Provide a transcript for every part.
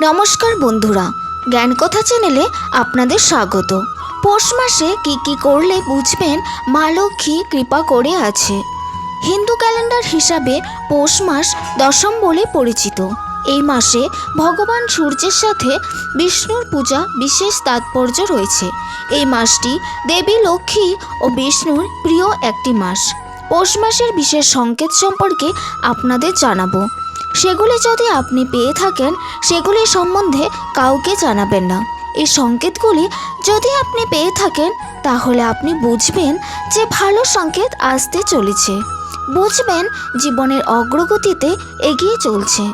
নমস্কার বন্ধুরা, জ্ঞানকথা চ্যানেলে আপনাদের স্বাগত। পৌষ মাসে কী করলে বুঝবেন মা লক্ষ্মী কৃপা করে আছে। হিন্দু ক্যালেন্ডার হিসাবে পৌষ মাস দশম বলে পরিচিত। এই মাসে ভগবান সূর্যের সাথে বিষ্ণুর পূজা বিশেষ তাৎপর্য রয়েছে। এই মাসটি দেবী লক্ষ্মী ও বিষ্ণুর প্রিয় একটি মাস। পৌষ মাসের বিশেষ সংকেত সম্পর্কে আপনাদের জানাবো। সেগুলি যদি আপনি পেয়ে থাকেন সেগুলি সম্বন্ধে কাউকে জানাবেন না। এই সংকেতগুলি যদি আপনি পেয়ে থাকেন তাহলে আপনি বুঝবেন যে ভালো সংকেত আসতে চলেছে। বুঝবেন জীবনের অগ্রগতিতে এগিয়ে চলছে,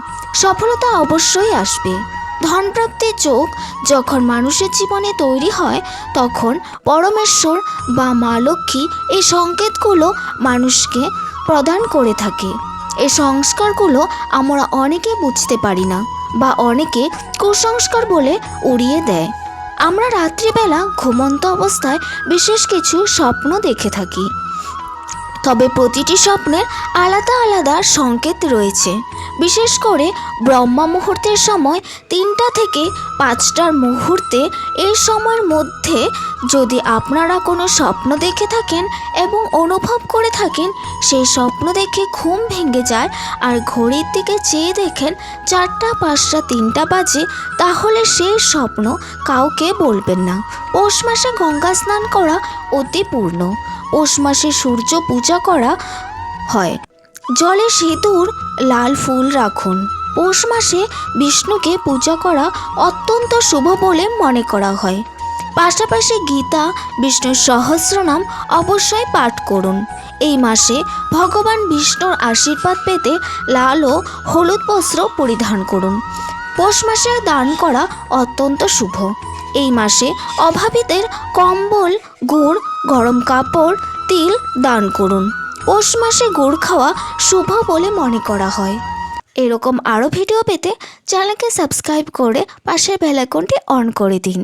সফলতা অবশ্যই আসবে। ধনপ্রাপ্তির যোগ যখন মানুষের জীবনে তৈরি হয় তখন পরমেশ্বর বা মা লক্ষ্মী এই সংকেতগুলো মানুষকে প্রদান করে থাকে। এই সংস্কারগুলো আমরা অনেকে বুঝতে পারি না বা অনেকে কুসংস্কার বলে উড়িয়ে দেয়। আমরা রাত্রিবেলা ঘুমন্ত অবস্থায় বিশেষ কিছু স্বপ্ন দেখে থাকি, তবে প্রতিটি স্বপ্নের আলাদা আলাদা সংকেত রয়েছে। বিশেষ করে ব্রহ্মা মুহূর্তের সময় 3টা থেকে 5টার মুহূর্তে, এই সময়ের মধ্যে যদি আপনারা কোনো স্বপ্ন দেখে থাকেন এবং অনুভব করে থাকেন সেই স্বপ্ন দেখে ঘুম ভেঙে যায় আর ঘড়ির দিকে চেয়ে দেখেন 4টা 5টা 3টা বাজে, তাহলে সেই স্বপ্ন কাউকে বলবেন না। পৌষ মাসে গঙ্গা স্নান করা অতি পূর্ণ। পৌষ মাসে সূর্য পূজা করা হয়। জলে সিঁদুর লাল ফুল রাখুন। পৌষ মাসে বিষ্ণুকে পূজা করা অত্যন্ত শুভ বলে মনে করা হয়। পাশাপাশি গীতা, বিষ্ণুর সহস্রনাম অবশ্যই পাঠ করুন। এই মাসে ভগবান বিষ্ণুর আশীর্বাদ পেতে লাল ও হলুদ বস্ত্র পরিধান করুন। পৌষ মাসে দান করা অত্যন্ত শুভ। এই মাসে অভাবীদের কম্বল, গুড়, গরম কাপড়, তিল দান করুন। পৌষ মাসে গুড় খাওয়া শুভ বলে মনে করা হয়। এরকম আরও ভিডিও পেতে চ্যানেলকে সাবস্ক্রাইব করে পাশের বেল আইকনটি অন করে দিন।